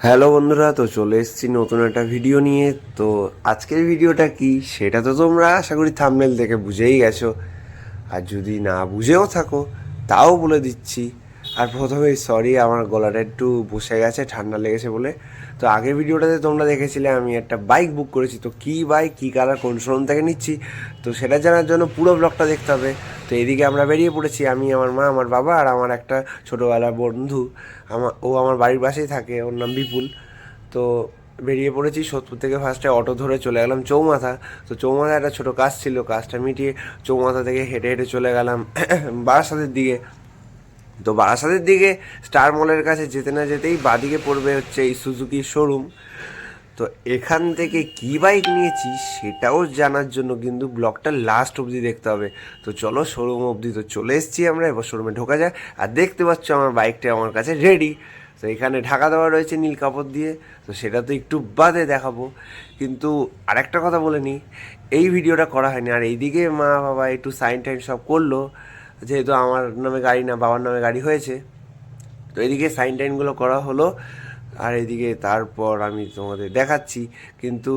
Hello বন্ধুরা, তো চলে এসেছি নতুন একটা ভিডিও নিয়ে। তো আজকের ভিডিওটা কি সেটা তো তোমরা আশা করি থাম্বনেল দেখে বুঝেই গেছো, আর যদি না বুঝেও থাকো তাও বলে দিচ্ছি। আর প্রথমেই সরি, আমার গলাটা একটু বসে গেছে, ঠান্ডা লেগেছে বলে। তো আগের ভিডিওটাতে তোমরা দেখেছিলে আমি একটা বাইক বুক করেছি, তো কী বাইক, কী কালার, কোন শোরুম থেকে নিচ্ছি, তো সেটা জানার জন্য পুরো ব্লগটা দেখতে হবে। তো এদিকে আমরা বেরিয়ে পড়েছি, আমি, আমার মা, আমার বাবা আর আমার একটা ছোটোবেলার বন্ধু। আমার বাড়ির পাশেই থাকে, ওর নাম বিপুল। তো বেরিয়ে পড়েছি সোদপুর থেকে। ফার্স্টে অটো ধরে চলে গেলাম চৌমাথা। তো চৌমাথা একটা ছোটো কাজ ছিল, কাজটা মিটিয়ে চৌমাথা থেকে হেঁটে হেঁটে চলে গেলাম বারাসাতের দিকে। তো বারাসাতের দিকে স্টার মলের কাছে যেতে না যেতেই বাদিকে পড়বে হচ্ছে এই সুজুকির শোরুম। তো এখান থেকে কী বাইক নিয়েছি সেটাও জানার জন্য কিন্তু ব্লগটা লাস্ট অবধি দেখতে হবে। তো চলো শোরুম অবধি তো চলে এসেছি আমরা, এবার শোরুমে ঢোকা যায়। আর দেখতে পাচ্ছ আমার বাইকটা আমার কাছে রেডি। তো এখানে ঢাকা দেওয়া রয়েছে নীল কাপড় দিয়ে, তো সেটা তো একটু বাদে দেখাবো। কিন্তু আরেকটা কথা বলে নিই, এই ভিডিওটা করা হয়নি। আর এইদিকে মা বাবা একটু সাইন টাইন সব করলো, যেহেতু আমার নামে গাড়ি না, বাবার নামে গাড়ি হয়েছে। তো এদিকে সাইন টাইনগুলো করা হলো, আর এইদিকে তারপর আমি তোমাদের দেখাচ্ছি। কিন্তু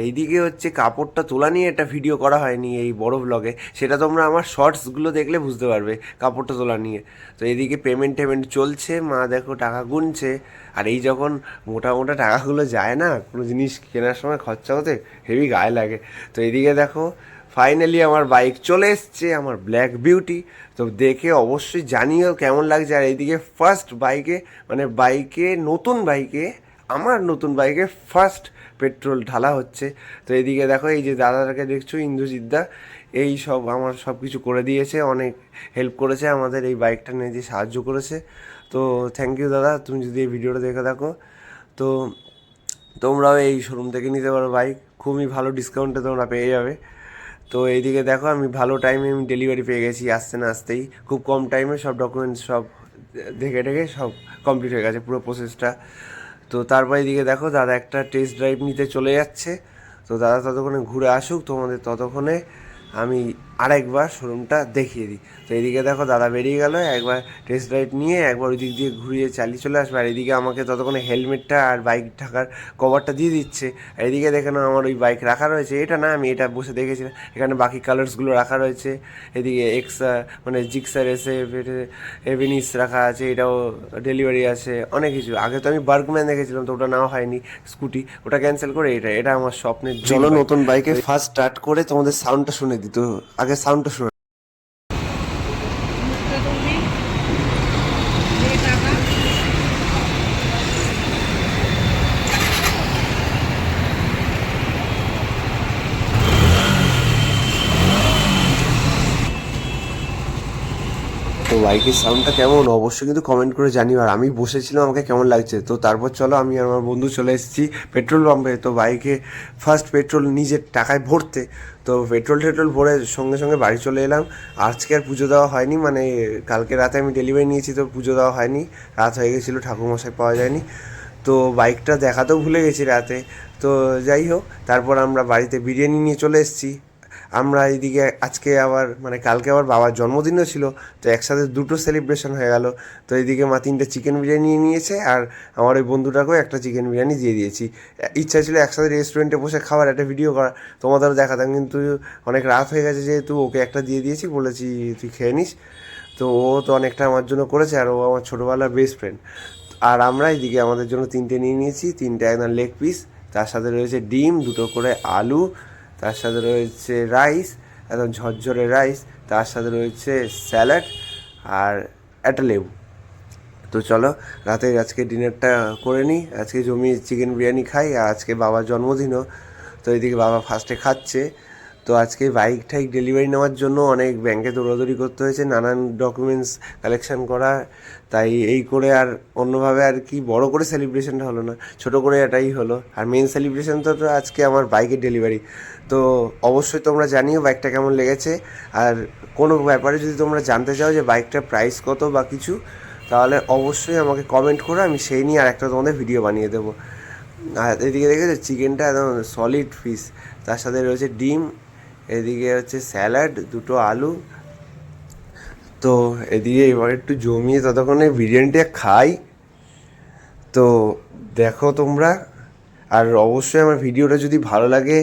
এইদিকে হচ্ছে কাপড়টা তোলা নিয়ে একটা ভিডিও করা হয়নি এই বড় ব্লগে, সেটা তোমরা আমার শর্টসগুলো দেখলে বুঝতে পারবে কাপড়টা তোলা নিয়ে। তো এদিকে পেমেন্ট টেমেন্ট চলছে, মা দেখো টাকা গুনছে। আর এই যখন মোটা মোটা টাকাগুলো যায় না কোনো জিনিস কেনার সময় খরচা হতে, হেভি গায়ে লাগে। তো এদিকে দেখো ফাইনালি আমার বাইক চলে এসছে, আমার ব্ল্যাক বিউটি। তো দেখে অবশ্যই জানিও কেমন লাগছে। আর এইদিকে ফার্স্ট বাইকে, মানে বাইকে, নতুন বাইকে, আমার নতুন বাইকে ফার্স্ট পেট্রোল ঢালা হচ্ছে। তো এইদিকে দেখো এই যে দাদাটাকে দেখছো, ইন্দ্রজিৎ দা, এই সব আমার সব কিছু করে দিয়েছে, অনেক হেল্প করেছে আমাদের এই বাইকটা নিয়ে, যে সাহায্য করেছে। তো থ্যাংক ইউ দাদা, তুমি যদি এই ভিডিওটা দেখে থাকো। তো তোমরাও এই শোরুম থেকে নিতে পারো বাইক, খুবই ভালো ডিসকাউন্টে তোমরা পেয়ে যাবে। তো এইদিকে দেখো আমি ভালো টাইমে আমি ডেলিভারি পেয়ে গেছি, আসতে না আসতেই খুব কম টাইমে সব ডকুমেন্টস সব দেখে টেকে সব কমপ্লিট হয়ে গেছে পুরো প্রসেসটা। তো তারপর এদিকে দেখো দাদা একটা টেস্ট ড্রাইভ নিতে চলে যাচ্ছে। তো দাদা ততক্ষণে ঘুরে আসুক, তোমাদের ততক্ষণে আমি আরেকবার শোরুমটা দেখিয়ে দিই। তো এদিকে দেখো দাদা বেরিয়ে গেল, একবার টেস্ট ড্রাইভ নিয়ে একবার ওই দিক দিয়ে ঘুরিয়ে চালিয়ে চলে আসবে। আর এদিকে আমাকে ততক্ষণে হেলমেটটা আর বাইক ঢাকার কভারটা দিয়ে দিচ্ছে। আর এদিকে দেখে না আমার ওই বাইক রাখা রয়েছে, এটা না আমি এটা বসে দেখেছিলাম, এখানে বাকি কালার্সগুলো রাখা রয়েছে। এদিকে এক্সা মানে জিক্সার এসে এভিনিস রাখা আছে, এটাও ডেলিভারি আছে, অনেক কিছু। আগে তো আমি বার্গম্যান দেখেছিলাম, তো ওটা নেওয়া হয়নি, স্কুটি, ওটা ক্যান্সেল করে এটা এটা আমার স্বপ্নের। চলো নতুন বাইকে ফার্স্ট স্টার্ট করে তোমাদের সাউন্ডটা শুনে দিত, আগে সাউন্ডটা শুনে। মুখটা তুলবি দিয়ে টাকা তো বাইকের সাউন্ডটা কেমন অবশ্যই কিন্তু কমেন্ট করে জানিও। আর আমি বসেছিলাম, আমাকে কেমন লাগছে। তো তারপর চলো আমি আর আমার বন্ধু চলে এসেছি পেট্রোল পাম্পে। তো বাইকে ফার্স্ট পেট্রোল নিজের টাকায় ভরতে। তো পেট্রোল টেট্রোল ভরে সঙ্গে সঙ্গে বাড়ি চলে এলাম। আজকে আর পুজো দেওয়া হয়নি, মানে কালকে রাতে আমি ডেলিভারি নিয়েছি, তো পুজো দেওয়া হয়নি, রাত হয়ে গেছিলো, ঠাকুরমশাই পাওয়া যায়নি। তো বাইকটা দেখাতেও ভুলে গেছি রাতে। তো যাই হোক, তারপর আমরা বাড়িতে বিরিয়ানি নিয়ে চলে এসেছি। আমরা এইদিকে আজকে আবার, মানে কালকে আবার বাবার জন্মদিনও ছিল, তো একসাথে দুটো সেলিব্রেশন হয়ে গেল। তো এইদিকে মা 3টে চিকেন বিরিয়ানি নিয়ে নিয়েছে, আর আমার ওই বন্ধুটাকেও একটা চিকেন বিরিয়ানি দিয়ে দিয়েছি। ইচ্ছা ছিল একসাথে রেস্টুরেন্টে বসে খাবার, একটা ভিডিও করা, তোমাদেরও দেখাতাম, কিন্তু অনেক রাত হয়ে গেছে যেহেতু ওকে একটা দিয়ে দিয়েছি, বলেছি তুই খেয়ে নিস। তো ও তো অনেকটা আমার জন্য করেছে, আর ও আমার ছোটোবেলার বেস্ট ফ্রেন্ড। আর আমরা এদিকে আমাদের জন্য 3টে নিয়ে নিয়েছি, 3টে একদম লেগ পিস, তার সাথে রয়েছে ডিম, 2টো করে আলু, তার সাথে রয়েছে রাইস, একদম ঝরঝরে রাইস, তার সাথে রয়েছে স্যালাড আর একটা লেবু। তো চলো রাতে আজকে ডিনারটা করে নিই, আজকে জমিয়ে চিকেন বিরিয়ানি খাই, আর আজকে বাবার জন্মদিনও। তো এদিকে বাবা ফার্স্টে খাচ্ছে। তো আজকে বাইক ঠাইক ডেলিভারি নেওয়ার জন্য অনেক ব্যাংকে দৌড়াদৌড়ি করতে হয়েছে, নানান ডকুমেন্টস কালেকশন করা, তাই এই করে আর অন্যভাবে আর কি বড় করে সেলিব্রেশনটা হলো না, ছোট করে এটাই হলো। আর মেন সেলিব্রেশন তো আজকে আমার বাইকের ডেলিভারি। তো অবশ্যই তোমরা জানিও বাইকটা কেমন লেগেছে। আর কোনো ব্যাপারে যদি তোমরা জানতে চাও যে বাইকটার প্রাইস কত বা কিছু, তাহলে অবশ্যই আমাকে কমেন্ট করো, আমি সেই নিয়ে আরেকটা তোমাদের ভিডিও বানিয়ে দেবো। আর এদিকে দেখেছো চিকেনটা একদম সলিড পিস, তার সাথে রয়েছে ডিম, এদিকে হচ্ছে স্যালাড, 2টো আলু। তো এদিকে এবার একটু জমিয়ে ততক্ষণে বিরিয়ানিটা খাই। তো দেখো তোমরা। আর অবশ্যই আমার ভিডিওটা যদি ভালো লাগে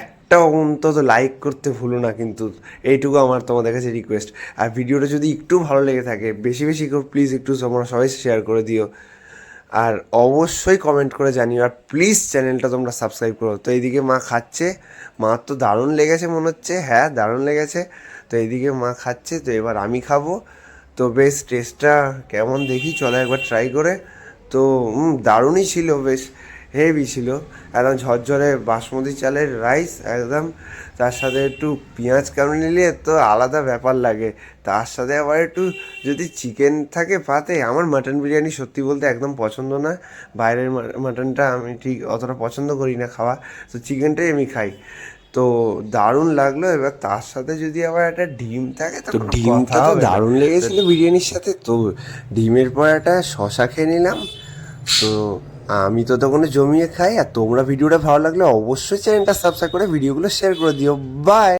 একটা অন্তত লাইক করতে ভুলো না কিন্তু, এইটুকু আমার তোমাদের কাছে রিকোয়েস্ট। আর ভিডিওটা যদি একটু ভালো লেগে থাকে বেশি বেশি করে প্লিজ একটু তোমরা সবাই শেয়ার করে দিও, আর অবশ্যই কমেন্ট করে জানিও, আর প্লিজ চ্যানেলটা তোমরা সাবস্ক্রাইব করো। তো এইদিকে মা খাচ্ছে, মার তো দারুণ লেগেছে মনে হচ্ছে, হ্যাঁ দারুণ লেগেছে। তো এইদিকে মা খাচ্ছে, তো এবার আমি খাবো। তো বেশ টেস্টটা কেমন দেখি, চলো একবার ট্রাই করে। তো দারুণই ছিল, বেশ হেভি ছিল, একদম ঝরঝরে বাসমতি চালের রাইস একদম। তার সাথে একটু পেঁয়াজ কামড়ে নিলে তো আলাদা ব্যাপার লাগে, তার সাথে আবার একটু যদি চিকেন থাকে পাতে। আমার মাটন বিরিয়ানি সত্যি বলতে একদম পছন্দ না, বাইরের মাটনটা আমি ঠিক অতটা পছন্দ করি না খাওয়া, তো চিকেনটাই আমি খাই। তো দারুণ লাগলো। এবার তার সাথে যদি আবার একটা ডিম থাকে তো ডিমটা তো দারুণ লেগেছিলো বিরিয়ানির সাথে। তো ডিমের পর একটা শশা খেয়ে নিলাম। তো আমি তো তখন জমিয়ে খাই। আর তোমরা ভিডিওটা ভালো লাগলে অবশ্যই চ্যানেলটা সাবস্ক্রাইব করে ভিডিওগুলো শেয়ার করে দিও। বাই।